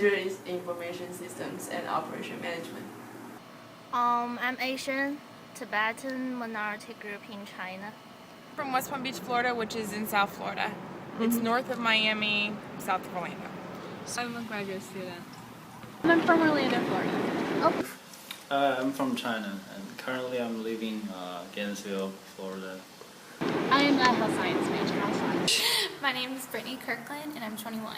major is information systems and operation management. I'm Asian, Tibetan minority group in China. From West Palm Beach, Florida, which is in South Florida. It's north of Miami, south of Orlando. I'm a graduate student. I'm from Orlando, Florida. I'm from China, and currently I'm living in Gainesville, Florida. I'm a health science major. My name is Brittany Kirkland, and I'm 21.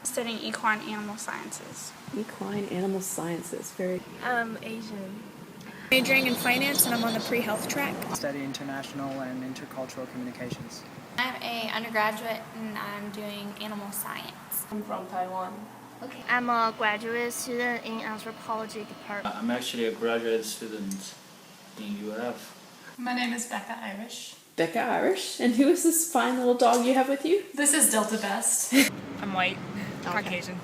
Studying equine animal sciences. Equine animal sciences, very. I'm Asian. Majoring in finance, and I'm on the pre-health track. Study international and intercultural communications. I'm an undergraduate, and I'm doing animal science. I'm from Taiwan. Okay. I'm a graduate student in anthropology department. I'm actually a graduate student in UF. My name is Becca Irish. Becca Irish? And who is this fine little dog you have with you? This is Delta Best. I'm white, Caucasian.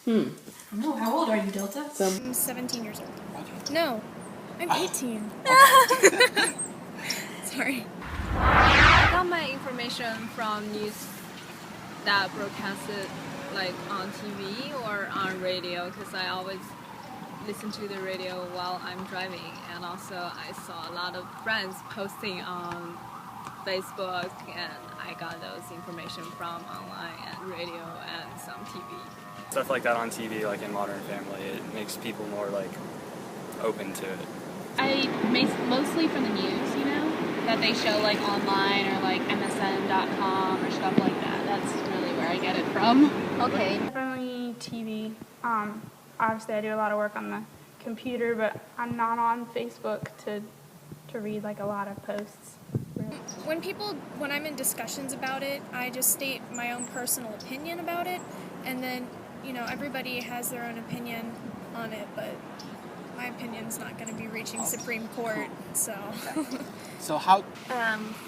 Oh, how old are you, Delta? I'm 17 years old. No, I'm 18. Sorry. I got my information from news that broadcasted like on TV or on radio, because I always listen to the radio while I'm driving, and also I saw a lot of friends posting on Facebook, and I got those information from online and radio and some TV. Stuff like that on TV, like in Modern Family, it makes people more like open to it. Mostly from the news, you know, that they show like online or like MSN.com or stuff like that. That's really where I get it from. Okay. Definitely TV. Obviously I do a lot of work on the computer, but I'm not on Facebook to read like a lot of posts. When I'm in discussions about it, I just state my own personal opinion about it, and then, you know, everybody has their own opinion on it, but my opinion's not going to be reaching Supreme Court, so. So how?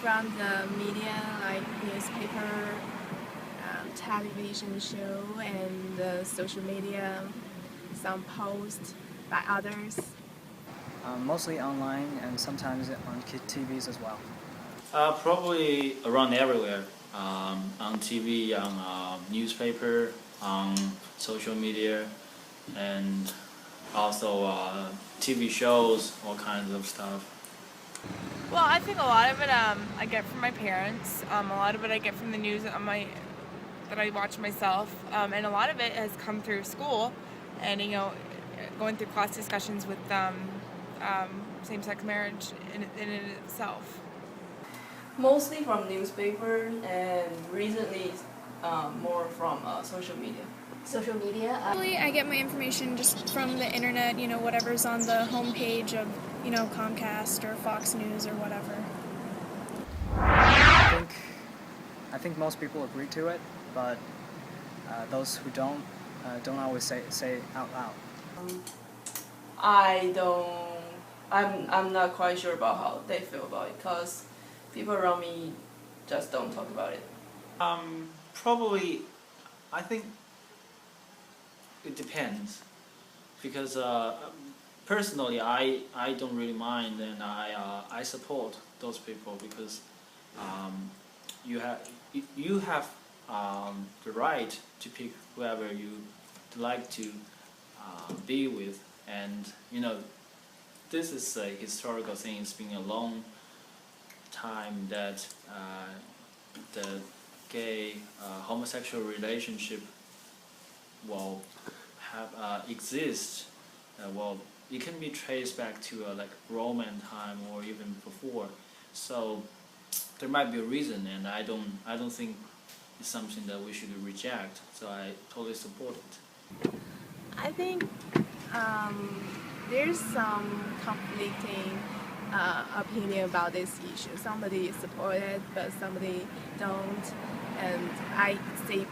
From the media, like newspaper, television show, and the social media, some posts by others. Mostly online and sometimes on TVs as well. Probably around everywhere. On TV, on newspaper, on social media, and also TV shows, all kinds of stuff. Well, I think a lot of it I get from my parents. A lot of it I get from the news that I watch myself, and a lot of it has come through school, and you know, going through class discussions with same-sex marriage in itself. Mostly from newspaper, and recently more from social media. Social media? Actually, I get my information just from the internet, you know, whatever's on the homepage of, you know, Comcast or Fox News or whatever. I think most people agree to it, but those who don't always say it out loud. I'm not quite sure about how they feel about it, because people around me just don't talk about it. Probably, I think it depends, because personally I don't really mind, and I support those people, because you have the right to pick whoever you like to be with, and you know, this is a historical thing. It's been a long time that the gay homosexual relationship will have exist. Well, it can be traced back to like Roman time or even before. So there might be a reason, and I don't think it's something that we should reject. So I totally support it. I think there's some conflicting opinion about this issue. Somebody support it, but somebody don't. And I see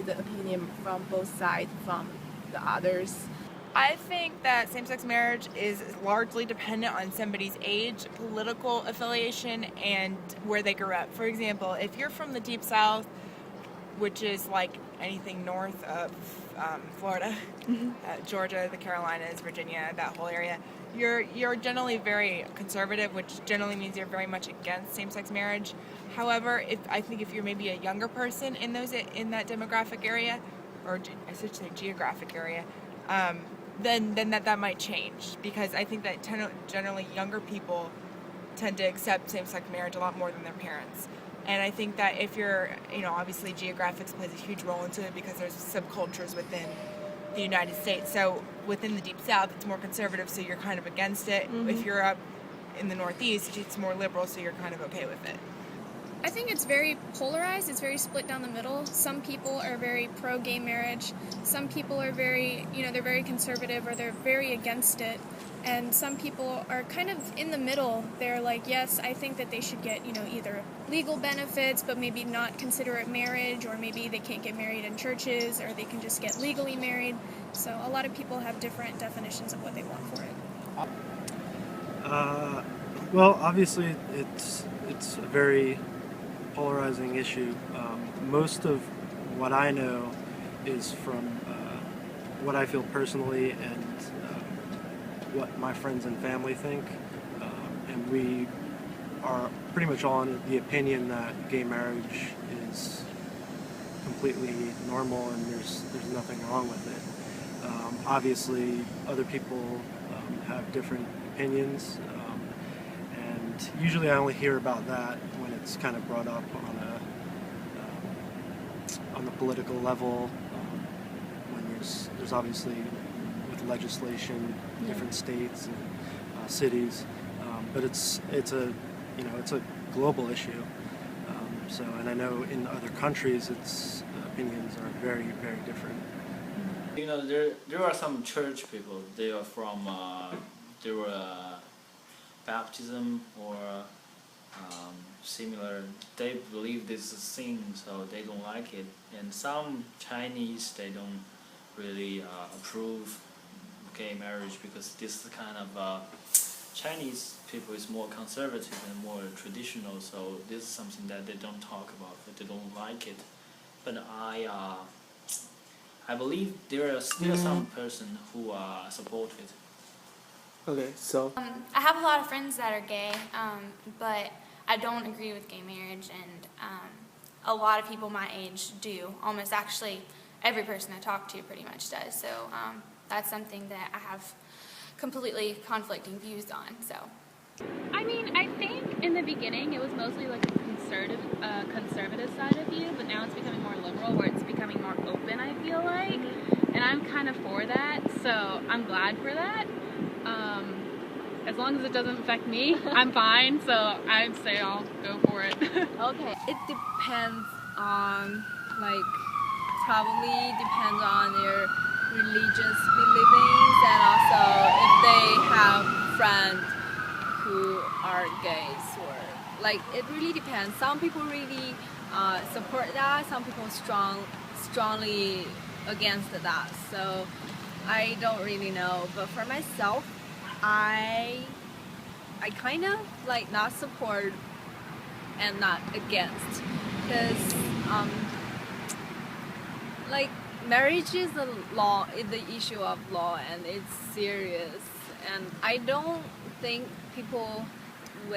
the opinion from both sides, from the others. I think that same-sex marriage is largely dependent on somebody's age, political affiliation, and where they grew up. For example, if you're from the Deep South, which is like anything north of Florida, Georgia, the Carolinas, Virginia, that whole area, you're generally very conservative, which generally means you're very much against same-sex marriage. However, I think if you're maybe a younger person in that demographic area, or I should say geographic area, then that might change, because I think that generally younger people tend to accept same-sex marriage a lot more than their parents. And I think that if you're, obviously geographics plays a huge role into it, because there's subcultures within the United States. So within the Deep South, it's more conservative, so you're kind of against it. If you're up in the Northeast, it's more liberal, so you're kind of okay with it. I think it's very polarized. It's very split down the middle. Some people are very pro-gay marriage. Some people are very, they're very conservative, or they're very against it. And some people are kind of in the middle. They're like, yes, I think that they should get, either legal benefits, but maybe not consider it marriage, or maybe they can't get married in churches, or they can just get legally married. So a lot of people have different definitions of what they want for it. Well, obviously, it's a very polarizing issue. Most of what I know is from what I feel personally and what my friends and family think, and we are pretty much all in the opinion that gay marriage is completely normal and there's nothing wrong with it. Obviously, other people have different opinions, and usually I only hear about that when it's kind of brought up on the political level, when there's obviously with legislation, different states and cities, but it's a global issue. And I know in other countries, its opinions are very, very different. There are some church people. They are from baptism or similar. They believe this is a sin, so they don't like it. And some Chinese, they don't really approve gay marriage, because this kind of Chinese people is more conservative and more traditional. So this is something that they don't talk about, but they don't like it. But I believe there are still some person who support it. Okay, so I have a lot of friends that are gay, but I don't agree with gay marriage, and a lot of people my age do. Almost actually every person I talk to pretty much does. So that's something that I have completely conflicting views on. So I mean, I think in the beginning it was mostly like a conservative side of you, but now it's becoming more liberal, where it's becoming more open, I feel like. And I'm kind of for that, so I'm glad for that. As long as it doesn't affect me, I'm fine, so I'd say I'll go for it. Okay, it depends on, probably depends on their religious beliefs, and also if they have friends who are gays, or it really depends. Some people really support that, some people strongly against that, so I don't really know. But for myself, I kind of not support and not against, because marriage is the issue of law, and it's serious, and I don't think people who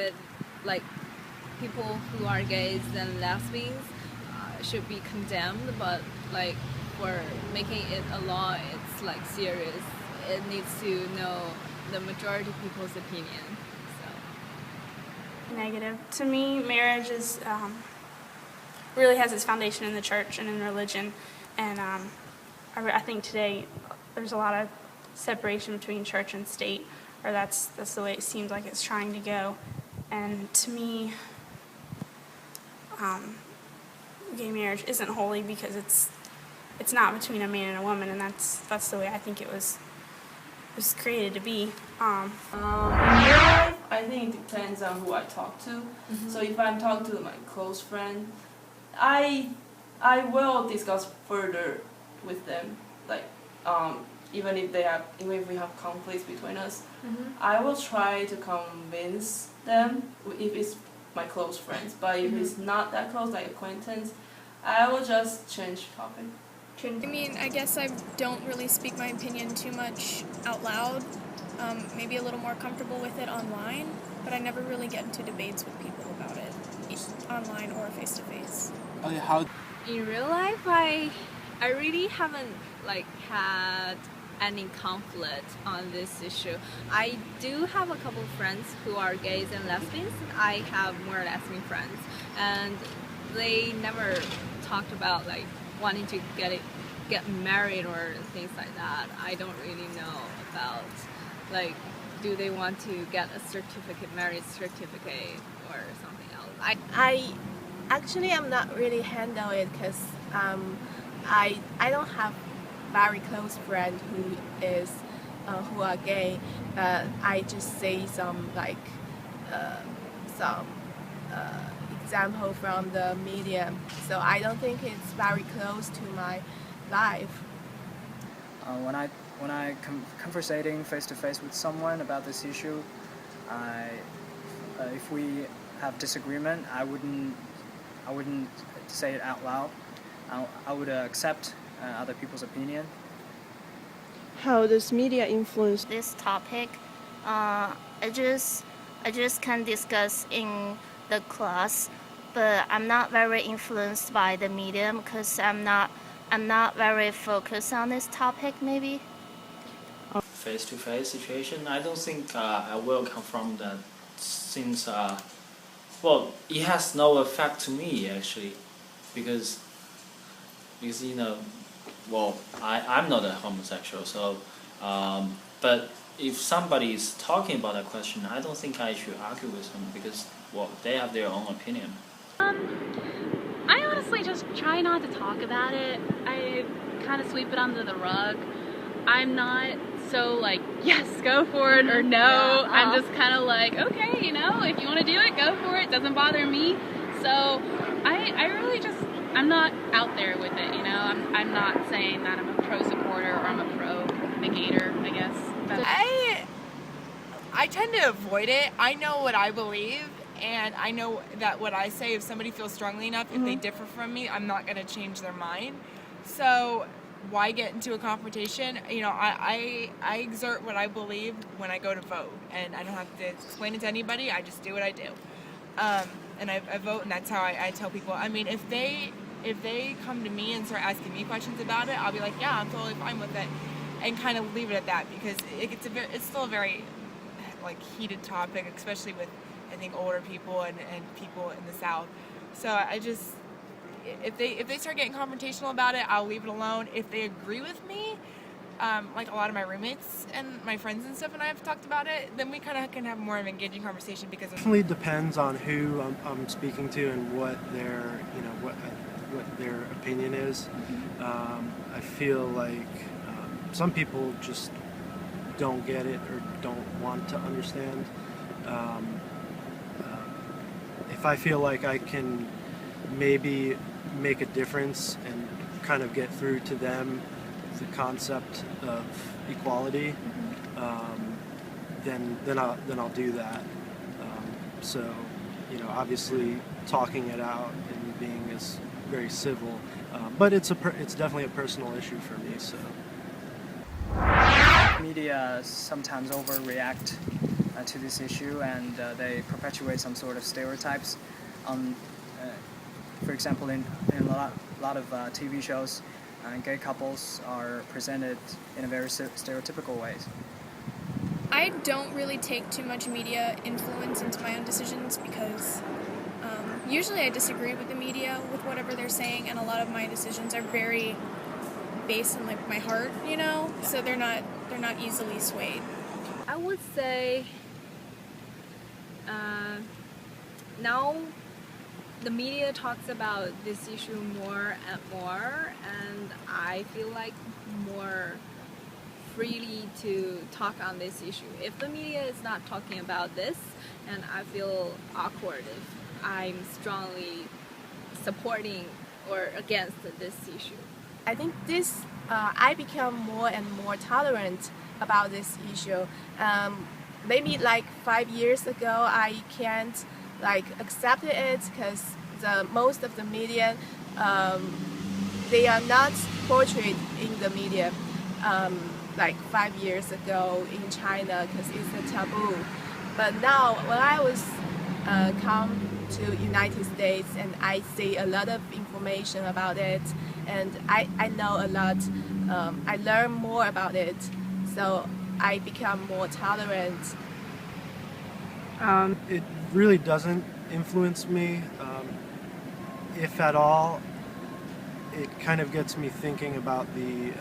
are gays and lesbians should be condemned, but for making it a law, it's serious. It needs to know the majority of people's opinion. Negative. To me, marriage is really has its foundation in the church and in religion, and I think today there's a lot of separation between church and state, or that's the way it seems like it's trying to go. And to me, gay marriage isn't holy, because it's not between a man and a woman, and that's the way I think it was created to be. In real life, I think it depends on who I talk to. So if I'm talking to my close friend, I will discuss further with them, even if we have conflicts between us. I will try to convince them if it's my close friends. But if it's not that close, like acquaintance, I will just change topic. I mean, I guess I don't really speak my opinion too much out loud. Maybe a little more comfortable with it online, but I never really get into debates with people about it, online or face-to-face. In real life, I I really haven't like had any conflict on this issue. I do have a couple of friends who are gays and lesbians. I have more lesbian friends, and they never talked about like wanting to get married or things like that. I don't really know about like, do they want to get a marriage certificate or something else. I actually am not really handle it because I don't have very close friend who are gay. I just say some like some example from the media. So I don't think it's very close to my life. When I conversating face to face with someone about this issue, if we have disagreement, I wouldn't say it out loud. I would accept other people's opinion. How does media influence this topic? I just can discuss in the class, but I'm not very influenced by the media because I'm not very focused on this topic. Maybe. Face-to-face situation, I don't think I will confront that since well, it has no effect to me actually, because you know, well, I'm not a homosexual, so but if somebody is talking about that question, I don't think I should argue with them because, well, they have their own opinion. I honestly just try not to talk about it. I kind of sweep it under the rug. I'm not so like, yes, go for it, or no. Yeah, I'm just kind of like, okay, you know, if you want to do it, go for it. Doesn't bother me. So I really just, I'm not out there with it, you know. I'm not saying that I'm a pro supporter or I'm a pro negator, I guess. I tend to avoid it. I know what I believe, and I know that what I say, if somebody feels strongly enough, if they differ from me, I'm not going to change their mind. So why get into a confrontation? You know, I exert what I believe when I go to vote, and I don't have to explain it to anybody. I just do what I do, and I vote, and that's how I tell people. I mean, if they come to me and start asking me questions about it, I'll be like, yeah, I'm totally fine with it, and kind of leave it at that, because it's still a very like heated topic, especially with, I think, older people and people in the South. So I just, if they start getting confrontational about it, I'll leave it alone. If they agree with me, like a lot of my roommates and my friends and stuff and I have talked about it, then we kind of can have more of an engaging conversation, because it definitely depends on who I'm speaking to and what their what their opinion is. I feel like some people just don't get it or don't want to understand. If I feel like I can maybe make a difference and kind of get through to them the concept of equality, then I'll do that. So, you know, obviously talking it out and being is very civil, but it's definitely a personal issue for me. So. Media sometimes overreact to this issue, and they perpetuate some sort of stereotypes. For example, in a lot of TV shows, gay couples are presented in a very stereotypical ways. I don't really take too much media influence into my own decisions, because usually I disagree with the media with whatever they're saying, and a lot of my decisions are very based on like my heart, you know. So they're not easily swayed. I would say now the media talks about this issue more and more, and I feel like more freely to talk on this issue. If the media is not talking about this, and I feel awkward if I'm strongly supporting or against this issue. I think I become more and more tolerant about this issue. Maybe like 5 years ago, I can't like accept it because most of the media, they are not portrayed in the media like 5 years ago in China, because it's a taboo. But now, when I was come to United States, and I see a lot of information about it, and I know a lot. I learn more about it, so I become more tolerant. It really doesn't influence me, if at all. It kind of gets me thinking about the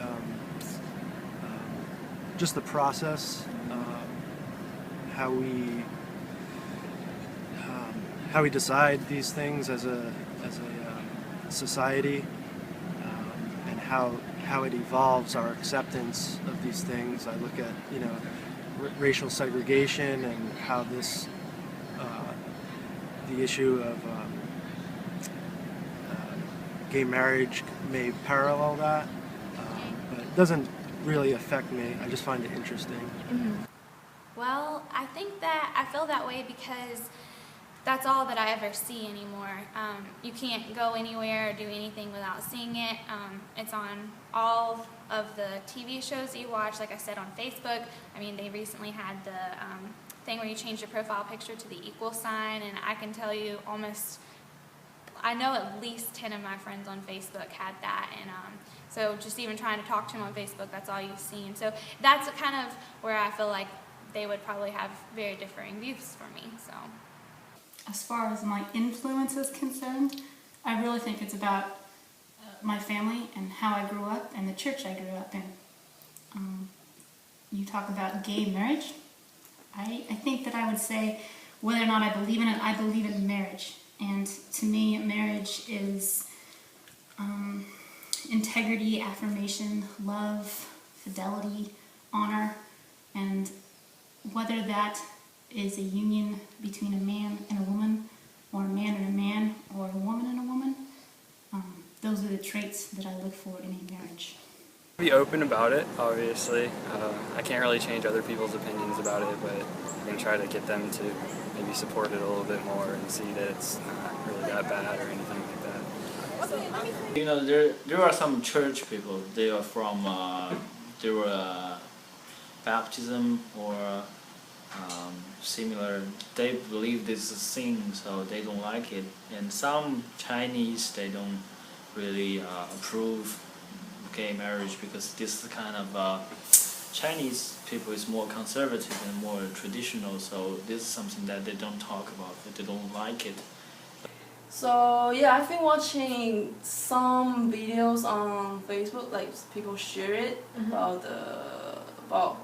just the process, how we decide these things as a society, and how it evolves our acceptance of these things. I look at racial segregation and how this the issue of gay marriage may parallel that, but it doesn't really affect me. I just find it interesting. Well, I think that I feel that way because that's all that I ever see anymore. You can't go anywhere or do anything without seeing it. It's on all of the TV shows that you watch, like I said, on Facebook. I mean, they recently had the thing where you change your profile picture to the equal sign, and I can tell you I know at least 10 of my friends on Facebook had that, and so just even trying to talk to them on Facebook, that's all you've seen. So that's kind of where I feel like they would probably have very differing views from me. So, as far as my influence is concerned, I really think it's about my family and how I grew up and the church I grew up in. You talk about gay marriage. I think that I would say, whether or not I believe in it, I believe in marriage. And to me, marriage is integrity, affirmation, love, fidelity, honor, and whether that is a union between a man and a woman, or a man and a man, or a woman and a woman, those are the traits that I look for in a marriage. Be open about it, obviously. I can't really change other people's opinions about it, but I'm going to try to get them to maybe support it a little bit more and see that it's not really that bad or anything like that. There are some church people. They are from they were baptism or similar. They believe this is a sin, so they don't like it. And some Chinese, they don't really approve gay marriage because this kind of Chinese people is more conservative and more traditional, so this is something that they don't talk about, but they don't like it. So yeah, I've been watching some videos on Facebook, like people share it about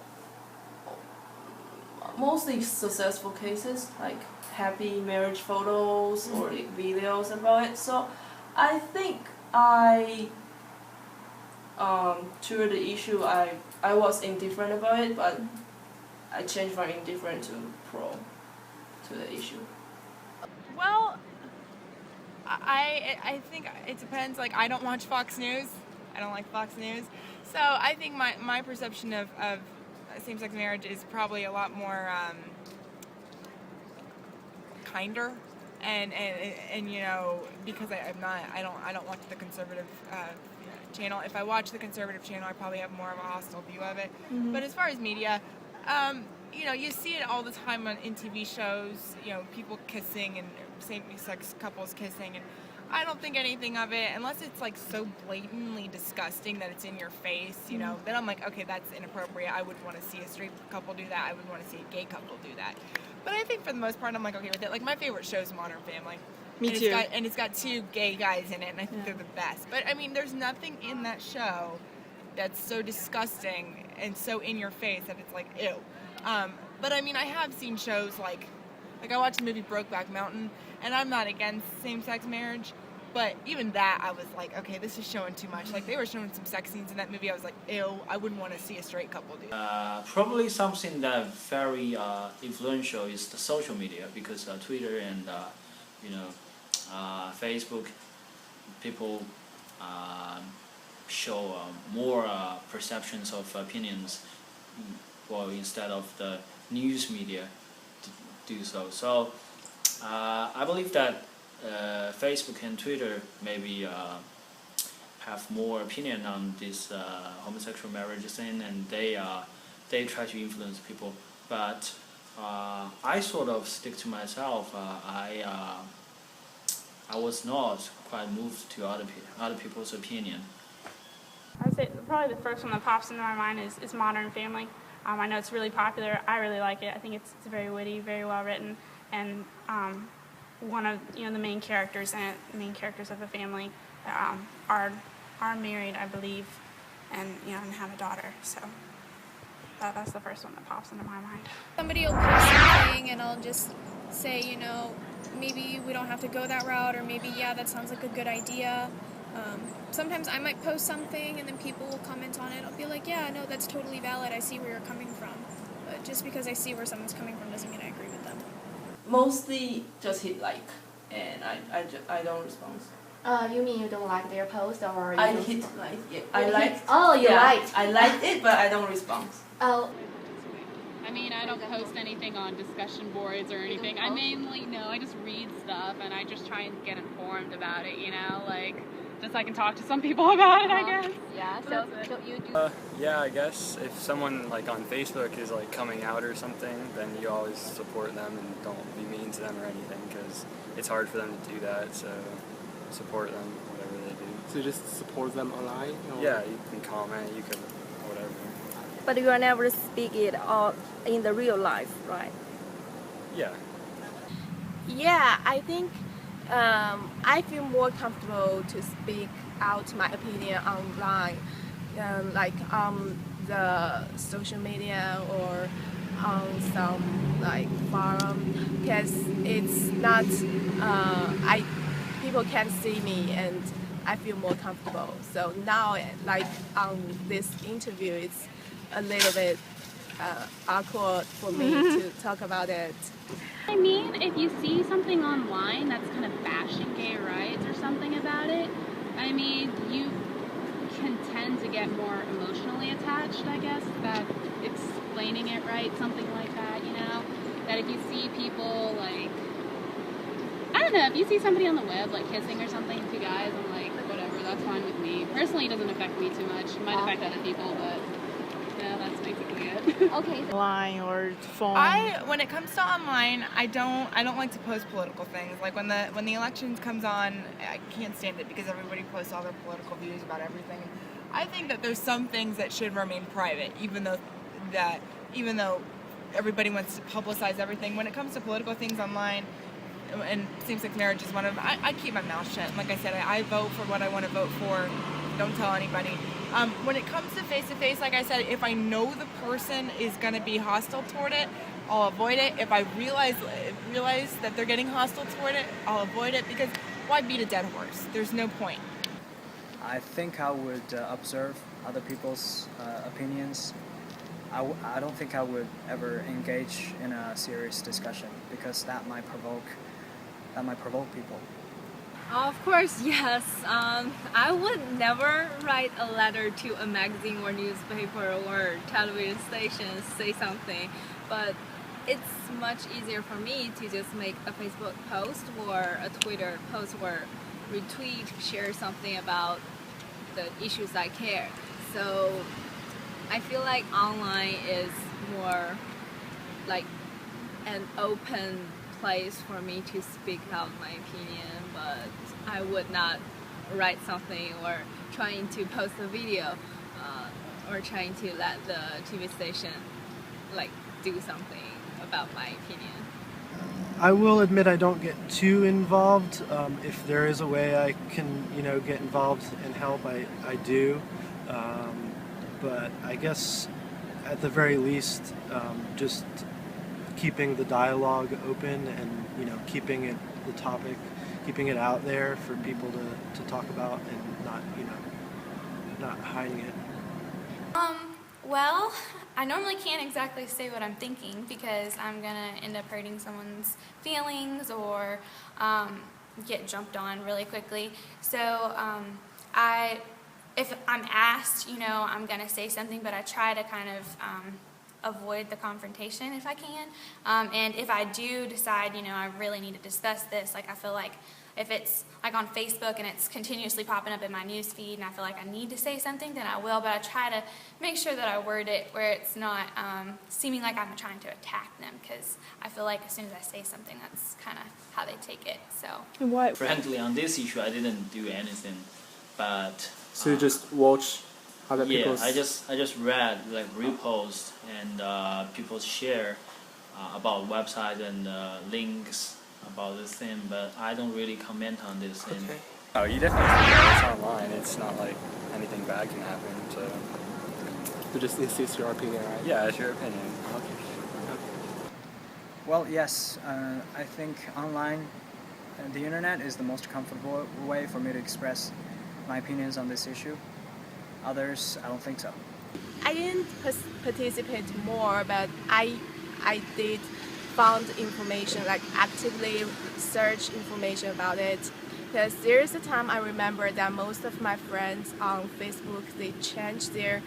mostly successful cases, like happy marriage photos or like videos about it. So I think toward the issue, I was indifferent about it, but I changed from indifferent to pro to the issue. Well, I think it depends. Like, I don't watch Fox News. I don't like Fox News. So I think my perception of same-sex marriage is probably a lot more kinder. And because I don't watch the conservative channel. If I watch the conservative channel, I probably have more of a hostile view of it. But as far as media, you see it all the time in TV shows. People kissing and same-sex couples kissing, and I don't think anything of it unless it's like so blatantly disgusting that it's in your face. Then I'm like, okay, that's inappropriate. I wouldn't want to see a straight couple do that. I wouldn't want to see a gay couple do that. But I think for the most part, I'm like okay with it. Like, my favorite show is Modern Family. Me too. It's got two gay guys in it, and I think they're the best. But I mean, there's nothing in that show that's so disgusting and so in your face that it's like ew. But I mean, I have seen shows like I watched the movie Brokeback Mountain, and I'm not against same-sex marriage, but even that I was like, okay, this is showing too much. Like, they were showing some sex scenes in that movie. I was like, ew, I wouldn't want to see a straight couple do that. Probably something that very influential is the social media, because Twitter and Facebook, people show more perceptions of opinions, well, instead of the news media to do so. So I believe that Facebook and Twitter maybe have more opinion on this homosexual marriage thing, and they try to influence people. But I sort of stick to myself. I was not quite moved to other people's opinion. I'd say probably the first one that pops into my mind is Modern Family. I know it's really popular. I really like it. I think it's very witty, very well written, and one of the main characters in it, the main characters of the family, are married, I believe, and and have a daughter. So that's the first one that pops into my mind. Somebody will post something and I'll just say, maybe we don't have to go that route, or maybe, yeah, that sounds like a good idea. Sometimes I might post something and then people will comment on it. I'll be like, yeah, no, that's totally valid. I see where you're coming from. But just because I see where someone's coming from doesn't mean I agree with them. Mostly just hit like, and I don't respond. You mean you don't like their post, or you I don't hit respond? like, yeah, I like. Oh, you liked. I liked it, but I don't respond. Oh. I mean, I don't post anything on discussion boards or anything. I mainly, I just read stuff and I just try and get informed about it, just so I can talk to some people about it, I guess. Yeah, so you do. Yeah, I guess if someone like on Facebook is like coming out or something, then you always support them and don't be mean to them or anything, because it's hard for them to do that, so support them, whatever they do. So you just support them online? Or? Yeah, you can comment, you can whatever. But you will never speak it all in the real life, right? Yeah. Yeah, I think I feel more comfortable to speak out my opinion online, like on the social media or on some like forum, because it's not people can see me and I feel more comfortable. So now, like on this interview, it's a little bit awkward for me to talk about it. I mean, if you see something online that's kind of bashing gay rights or something about it, I mean, you can tend to get more emotionally attached, I guess, that explaining it right, something like that, that if you see people, like, I don't know, if you see somebody on the web, like, kissing or something, two guys, I'm like, whatever, that's fine with me. Personally, it doesn't affect me too much. It might affect other people, but yeah, that's basically it. Okay. Online or phone. When it comes to online, I don't like to post political things. Like when the election comes on, I can't stand it because everybody posts all their political views about everything. I think that there's some things that should remain private, even though everybody wants to publicize everything. When it comes to political things online, and same-sex marriage is one of them, I keep my mouth shut. Like I said, I vote for what I want to vote for. Don't tell anybody. When it comes to face-to-face, like I said, if I know the person is going to be hostile toward it, I'll avoid it. If I realize that they're getting hostile toward it, I'll avoid it, because why beat a dead horse? There's no point. I think I would observe other people's opinions. I don't think I would ever engage in a serious discussion, because that might provoke people. Of course, yes. I would never write a letter to a magazine or newspaper or television station and say something, but it's much easier for me to just make a Facebook post or a Twitter post or retweet, share something about the issues I care. So I feel like online is more like an open place for me to speak out my opinion, but I would not write something or trying to post a video or trying to let the TV station like do something about my opinion. I will admit I don't get too involved. If there is a way I can, get involved and help, I do. But I guess at the very least, just keeping the dialogue open and keeping it the topic, keeping it out there for people to talk about and not hiding it. Well, I normally can't exactly say what I'm thinking because I'm gonna end up hurting someone's feelings or get jumped on really quickly. So if I'm asked, I'm gonna say something, but I try to kind of avoid the confrontation if I can. And if I do decide, I really need to discuss this, like I feel like if it's like on Facebook and it's continuously popping up in my news feed and I feel like I need to say something, then I will, but I try to make sure that I word it where it's not seeming like I'm trying to attack them, because I feel like as soon as I say something, that's kind of how they take it. So. What? Frankly, on this issue, I didn't do anything, but. So you just watch other people's. Yeah, I just read like reposts and people share about websites and links about this thing, but I don't really comment on this thing. Okay. Oh, you definitely see that it's online. It's not like anything bad can happen. So. This is your opinion, right? Yeah, it's your opinion. Okay. Well, yes, I think online, the internet is the most comfortable way for me to express my opinions on this issue. Others, I don't think so. I didn't participate more, but I did found information, like actively search information about it. Because there is a time I remember that most of my friends on Facebook, they changed their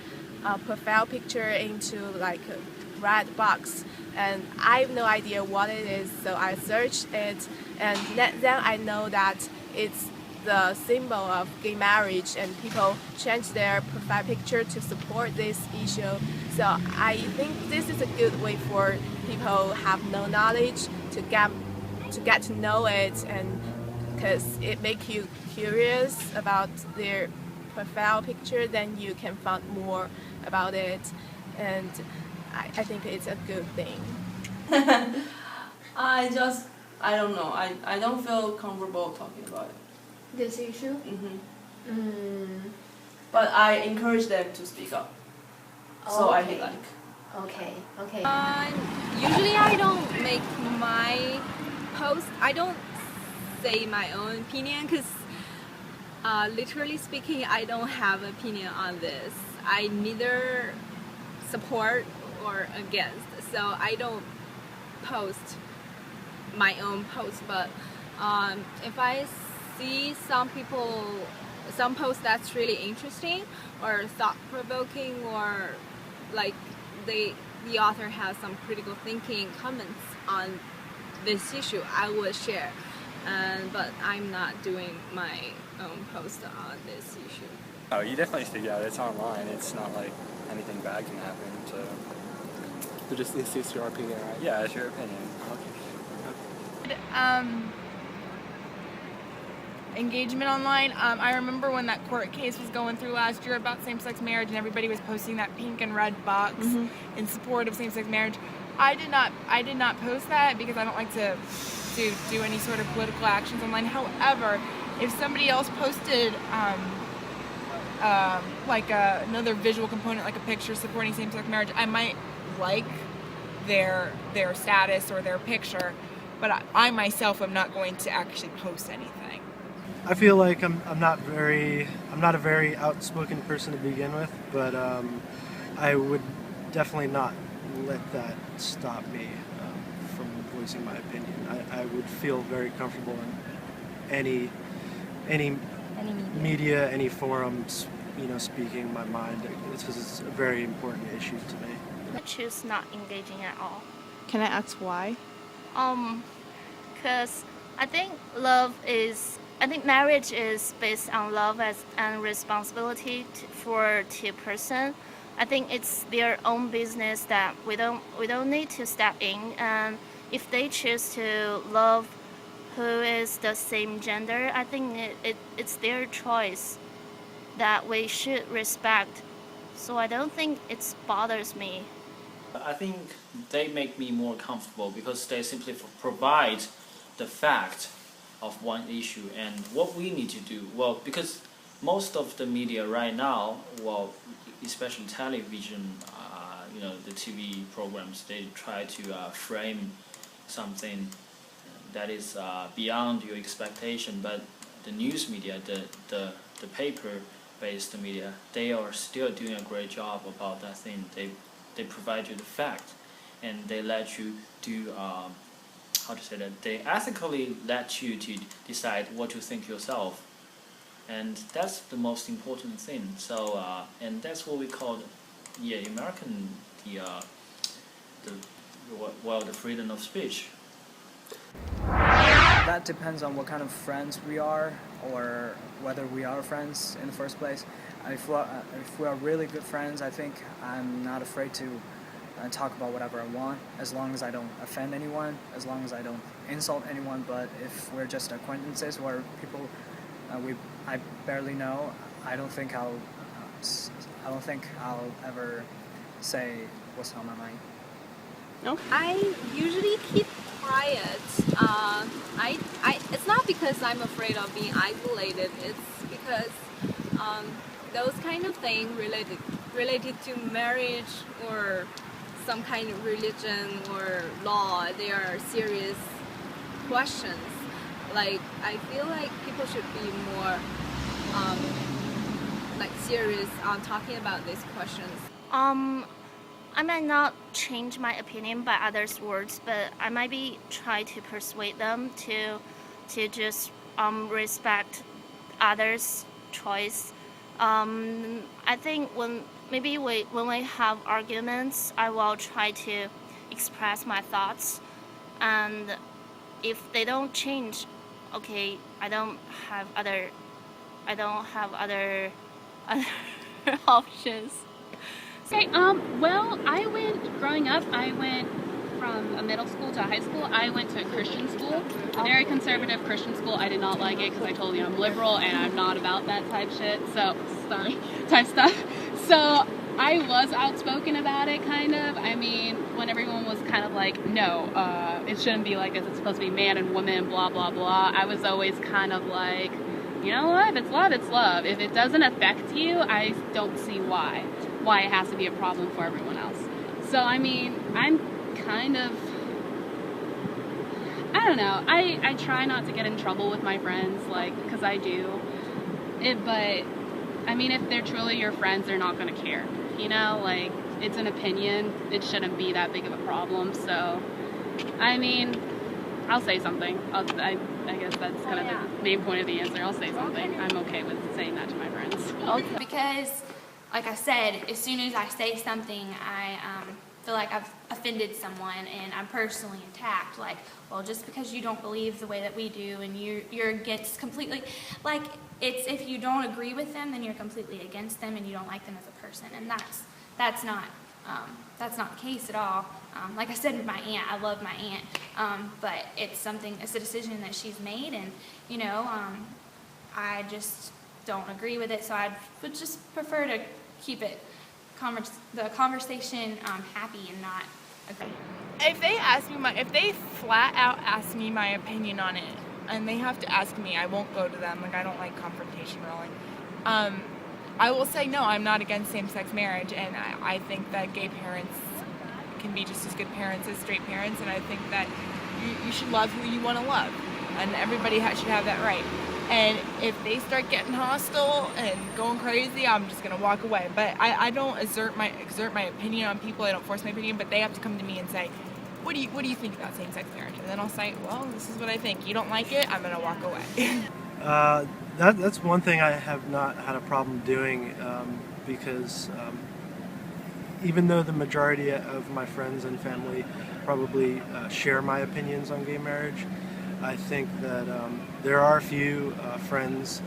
profile picture into like a red box, and I have no idea what it is, so I searched it, and then I know that it's the symbol of gay marriage, and people change their profile picture to support this issue. So I think this is a good way for people who have no knowledge to get to know it, and because it makes you curious about their profile picture, then you can find more about it, and I think it's a good thing. I don't know. I don't feel comfortable talking about it. This issue? But I encourage them to speak up. So I feel like. Okay. Usually I don't make my post. I don't say my own opinion because, literally speaking, I don't have opinion on this. I neither support or against, so I don't post my own post. But if I see some posts that's really interesting or thought-provoking, or like the author has some critical thinking comments on this issue, I would share. But I'm not doing my own post on this issue. Oh, you definitely speak out. It's online. It's not like anything bad can happen. So. This is your opinion, right? Yeah, it's your opinion. Okay. Engagement online. I remember when that court case was going through last year about same-sex marriage, and everybody was posting that pink and red box in support of same-sex marriage. I did not post that because I don't like to do any sort of political actions online. However, if somebody else posted like another visual component, like a picture supporting same-sex marriage, I might like their status or their picture, but I myself am not going to actually post anything. I feel like I'm not a very outspoken person to begin with, but I would definitely not let that stop me from voicing my opinion. I would feel very comfortable in any media, any forums, speaking my mind. It's a very important issue to me. I choose not engaging at all. Can I ask why? Because I think marriage is based on love and responsibility for two persons. I think it's their own business that we don't need to step in. And if they choose to love who is the same gender, I think it's their choice that we should respect. So I don't think it bothers me. I think they make me more comfortable because they simply provide the fact of one issue and what we need to do. Well, because most of the media right now, especially television, the TV programs, they try to frame something that is beyond your expectation. But the news media, the paper-based media, they are still doing a great job about that thing. They provide you the fact, and they let you do they ethically let you to decide what to think yourself, and that's the most important thing. So and that's what we call American the freedom of speech. That depends on what kind of friends we are, or whether we are friends in the first place. If we are really good friends, I think I'm not afraid to talk about whatever I want, as long as I don't offend anyone, as long as I don't insult anyone. But if we're just acquaintances or people I barely know, I don't think I'll ever say what's on my mind. No. I usually keep quiet. It's not because I'm afraid of being isolated. It's because those kind of things related to marriage or some kind of religion or law, they are serious questions. Like, I feel like people should be more serious on talking about these questions. I might not change my opinion by others' words, but I might be try to persuade them to just respect others' choice. I think when we have arguments, I will try to express my thoughts, and if they don't change, okay, I don't have other options. Okay, well, growing up, I went from a middle school to a high school. I went to a Christian school, a very conservative Christian school. I did not like it because I told you I'm liberal and I'm not about that type stuff. So I was outspoken about it, kind of. I mean, when everyone was kind of like, no, it shouldn't be like this. It's supposed to be man and woman, blah, blah, blah. I was always kind of like, you know what? If it's love, it's love. If it doesn't affect you, I don't see why it has to be a problem for everyone else. So, I mean, I'm kind of, I don't know. I try not to get in trouble with my friends, because I do. But, I mean, if they're truly your friends, they're not going to care. It's an opinion. It shouldn't be that big of a problem. So, I mean, I'll say something. I guess that's kind of the main point of the answer. I'll say something. I'm okay with saying that to my friends. Okay. Because, like I said, as soon as I say something, I feel like I've offended someone and I'm personally attacked. Like, well, just because you don't believe the way that we do and you're against completely, it's if you don't agree with them, then you're completely against them and you don't like them as a person. And that's not the case at all. Like I said, my aunt, I love my aunt, but it's a decision that she's made, and I just don't agree with it. So I would just prefer to keep the conversation happy and not agree. If they flat out ask me my opinion on it, and they have to ask me, I won't go to them. I don't like confrontation really. I will say no, I'm not against same-sex marriage, and I think that gay parents can be just as good parents as straight parents, and I think that you should love who you want to love, and everybody should have that right. And if they start getting hostile and going crazy, I'm just gonna walk away. But I don't exert my opinion on people. I don't force my opinion, but they have to come to me and say, what do you think about same-sex marriage? And then I'll say, well, this is what I think. You don't like it, I'm gonna walk away. That's one thing I have not had a problem doing, because even though the majority of my friends and family probably share my opinions on gay marriage, I think that there are a few friends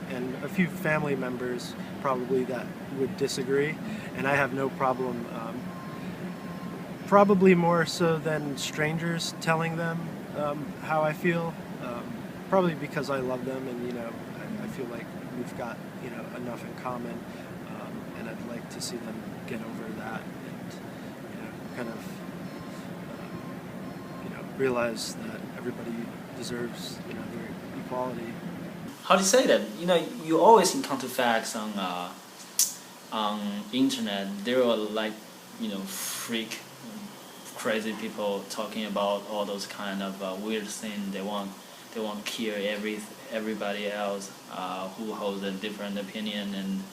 and a few family members probably that would disagree, and I have no problem, probably more so than strangers, telling them how I feel, probably because I love them, and I feel like we've got enough in common, and I'd like to see them get over that and kind of realize that everybody deserves their equality. How do you say that? You always encounter facts on internet. There are freak, crazy people talking about all those kind of weird things. They want to kill everybody else who holds a different opinion, and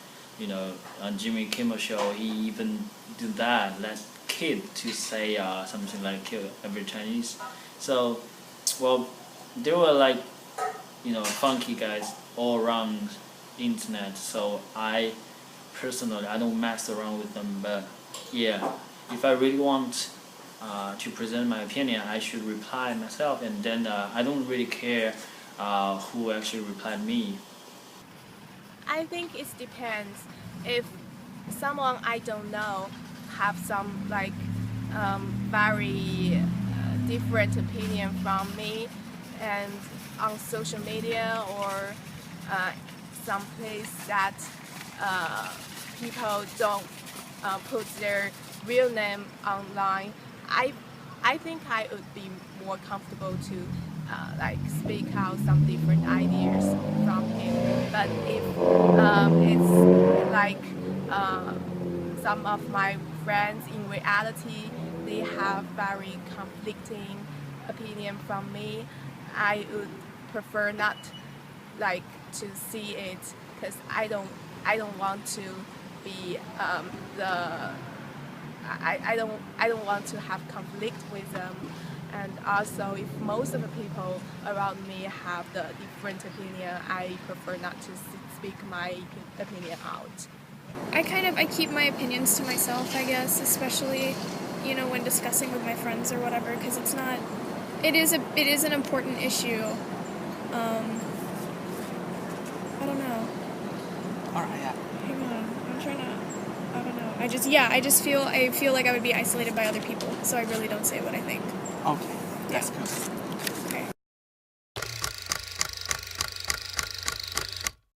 on Jimmy Kimmel show he even do that. Let kid to say something like kill every Chinese. So, well, there were funky guys all around internet. So I personally don't mess around with them. But yeah, if I really want to present my opinion, I should reply myself, and then I don't really care who actually replied me. I think it depends. If someone I don't know have some like very different opinion from me, and on social media or some place that people don't put their real name online, I think I would be more comfortable to like speak out some different ideas from him. But if it's like some of my friends in reality, they have very conflicting opinion from me, I would prefer not like to see it, because I don't want to be I don't want to have conflict with them. And also, if most of the people around me have the different opinion, I prefer not to speak my opinion out. I keep my opinions to myself, I guess, especially, when discussing with my friends or whatever, because it is an important issue. I don't know. All right, yeah. Hang on, I'm trying to. I don't know. I feel like I would be isolated by other people, so I really don't say what I think. Okay, that's good.